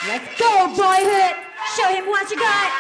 Let's go, boyhood! Show him what you got!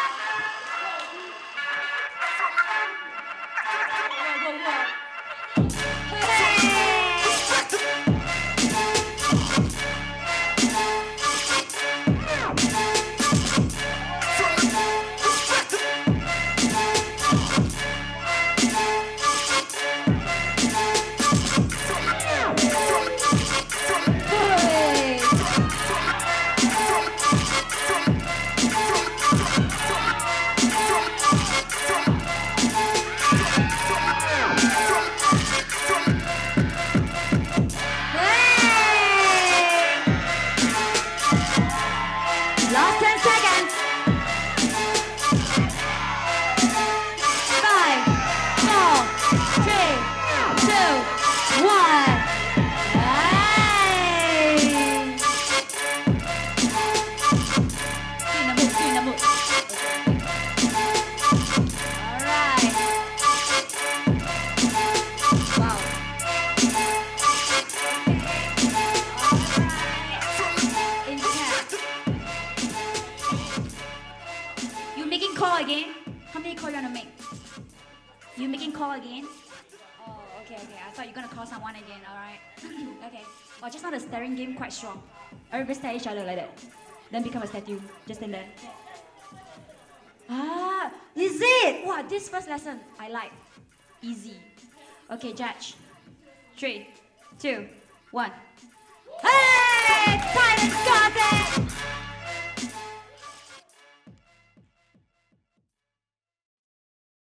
Staring game quite strong. Everybody stare at each other like that. Then become a statue. Just stand there. Ah, is it? Wow, this first lesson I like. Easy. Okay, judge. 3, 2, 1. Hey! Silence got it!